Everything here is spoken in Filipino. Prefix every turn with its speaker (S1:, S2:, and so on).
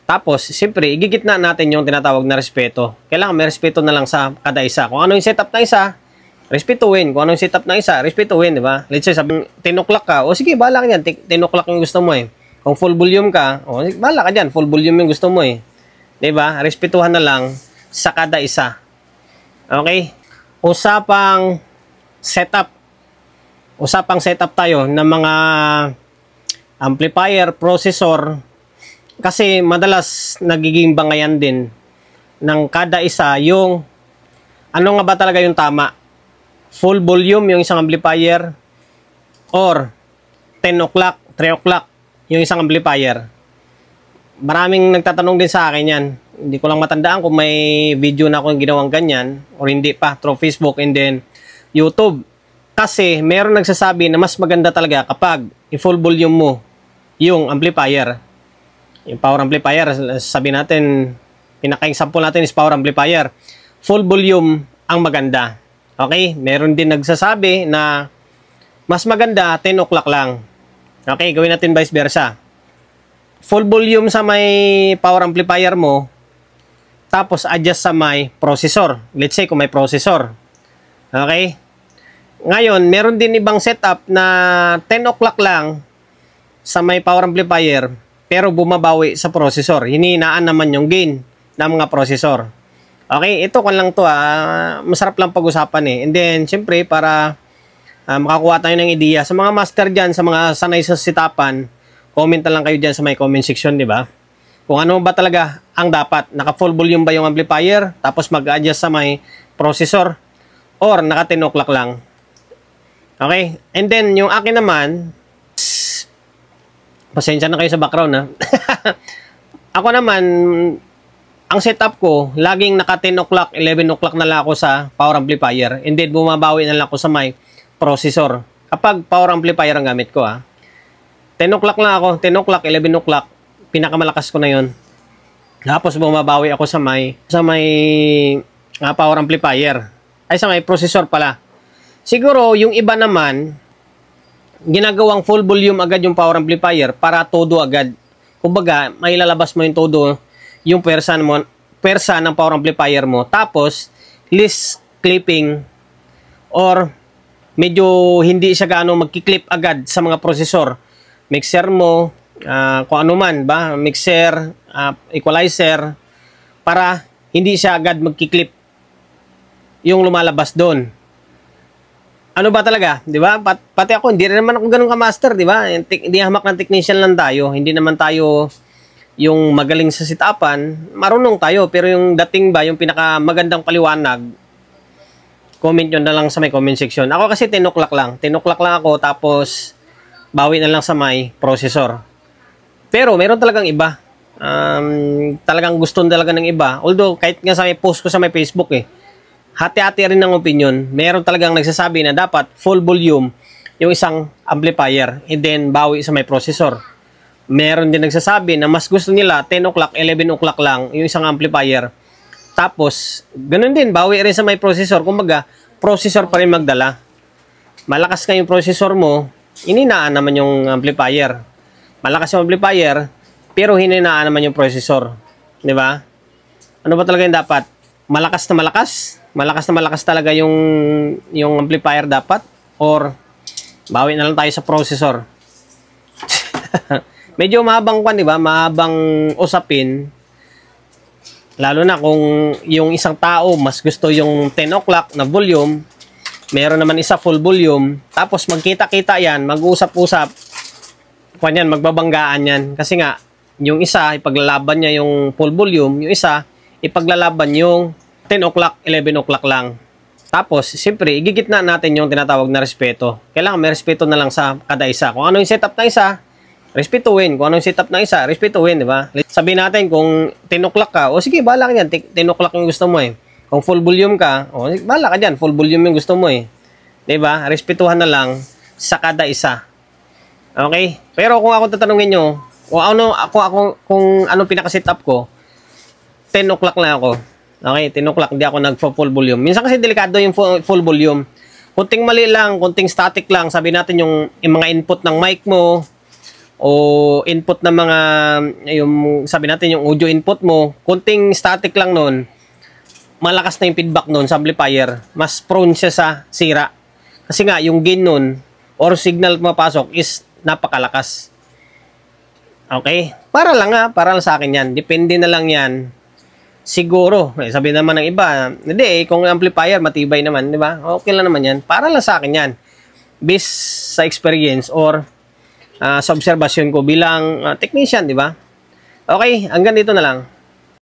S1: Tapos, siyempre, igigitna natin yung tinatawag na respeto. Kailangan may respeto na lang sa kada isa. Kung ano yung setup ng isa, respetuhin. Kung ano yung setup ng isa, respetuhin, di ba? Let's say, sabi, 10 o'clock ka, o sige, bahala ka dyan, 10 o'clock yung gusto mo eh. Kung full volume ka, o bahala ka dyan, full volume yung gusto mo eh. Di ba? Respetuhan na lang sa kada isa. Okay? Usapang setup. Usapang setup tayo ng mga amplifier, processor, kasi madalas nagiging bangayan din ng kada isa yung ano nga ba talaga yung tama. Full volume yung isang amplifier or 10 o'clock, 3 o'clock yung isang amplifier. Maraming nagtatanong din sa akin yan. Hindi ko lang matandaan kung may video na akong ginawang ganyan or hindi pa through Facebook and then YouTube. Kasi meron nagsasabi na mas maganda talaga kapag i-full volume mo yung amplifier. Yung power amplifier, sabi natin, pinaka-example natin is power amplifier. Full volume ang maganda. Okay? Meron din nagsasabi na mas maganda 10 o'clock lang. Okay? Gawin natin vice versa. Full volume sa may power amplifier mo, tapos adjust sa may processor. Let's say kung may processor. Okay? Ngayon, meron din ibang setup na 10 o'clock lang sa may power amplifier, pero bumabawi sa processor. Hininaan naman yung gain ng mga processor. Okay, ito kan lang to masarap lang pag-usapan eh. And then, syempre, para makakuha tayo ng ideya. Sa mga master dyan, sa mga sanay sa sitapan, comment na lang kayo dyan sa may comment section, di ba? Kung ano ba talaga ang dapat. Naka-full volume ba yung amplifier, tapos mag-adjust sa may processor, or naka 10 o'clock lang. Okay, and then, yung akin naman, pasensya na kayo sa background ha. Ako naman, ang setup ko, laging naka 10 o'clock, 11 o'clock na lang ako sa power amplifier. And then, bumabawi na lang ako sa may processor. Kapag power amplifier ang gamit ko 10 o'clock lang ako, 10 o'clock, 11 o'clock, pinakamalakas ko na yon. Tapos, bumabawi ako sa may power amplifier. Ay, sa may processor pala. Siguro, yung iba naman, ginagawang full volume agad yung power amplifier para todo agad. Kumbaga, may lalabas mo yung todo, yung pwersa ng power amplifier mo. Tapos, least clipping or medyo hindi siya gaano magki-clip agad sa mga processor. Mixer mo, kung ano man ba, mixer, equalizer, para hindi siya agad magki-clip yung lumalabas doon. Ano ba talaga, 'di ba? Pati ako, hindi rin naman ako ganun ka-master, 'di ba? Hindi hamak ng technician lang tayo. Hindi naman tayo yung magaling sa sitapan. Marunong tayo, pero yung dating ba, yung pinakamagandang paliwanag, comment nyo na lang sa may comment section. Ako kasi 10 o'clock lang. 10 o'clock lang ako, tapos bawi na lang sa may processor. Pero meron talagang iba. Talagang gusto talaga ng iba. Although, kahit nga sa may post ko sa may Facebook hati-hati rin ng opinion. Meron talagang nagsasabi na dapat full volume yung isang amplifier and then bawi sa may processor. Meron din nagsasabi na mas gusto nila 10 o'clock, 11 o'clock lang yung isang amplifier. Tapos, ganun din, bawi rin sa may processor. Kumbaga, processor pa rin magdala. Malakas ka yung processor mo, hininaan naman yung amplifier. Malakas yung amplifier, pero hininaan naman yung processor. Di ba? Ano ba talaga yung dapat? Malakas na malakas? Malakas na malakas talaga yung amplifier dapat? Or bawi na lang tayo sa processor? Medyo mahabang kwan, di ba? Mahabang usapin. Lalo na kung yung isang tao mas gusto yung 10 o'clock na volume, meron naman isa full volume, tapos magkita-kita yan, mag-usap-usap, kwan yan, magbabanggaan yan. Kasi nga, yung isa, ipaglalaban niya yung full volume, yung isa, ipaglalaban yung 10 o'clock, 11 o'clock lang. Tapos, siyempre, igigitna natin yung tinatawag na respeto. Kailangan may respeto na lang sa kada isa. Kung ano yung setup ng isa, respetuhin. Kung ano yung setup ng isa, respetuhin, di ba? Sabihin natin, kung 10 o'clock ka, o sige, bahala ka dyan, 10 o'clock yung gusto mo Kung full volume ka, o sige, bahala ka dyan, full volume yung gusto mo Di ba? Respetuhan na lang sa kada isa. Okay? Pero kung ako tatanungin nyo, kung ano pinaka-setup ko, 10 o'clock lang ako. Okay, 10 o'clock, hindi ako nag-full volume. Minsan kasi delikado yung full volume. Kunting mali lang, kunting static lang. Sabi natin yung mga input ng mic mo, o input ng mga, yung sabi natin yung audio input mo, konting static lang nun, malakas na yung feedback nun sa amplifier, mas prone siya sa sira. Kasi nga, yung gain nun, or signal mapasok is napakalakas. Okay? Para lang sa akin yan. Depende na lang yan. Siguro, sabi naman ng iba, hindi, kung amplifier, matibay naman, di ba? Okay lang naman yan. Para lang sa akin yan. Based sa experience or sa observation ko bilang technician, di ba? Okay, hanggang dito na lang.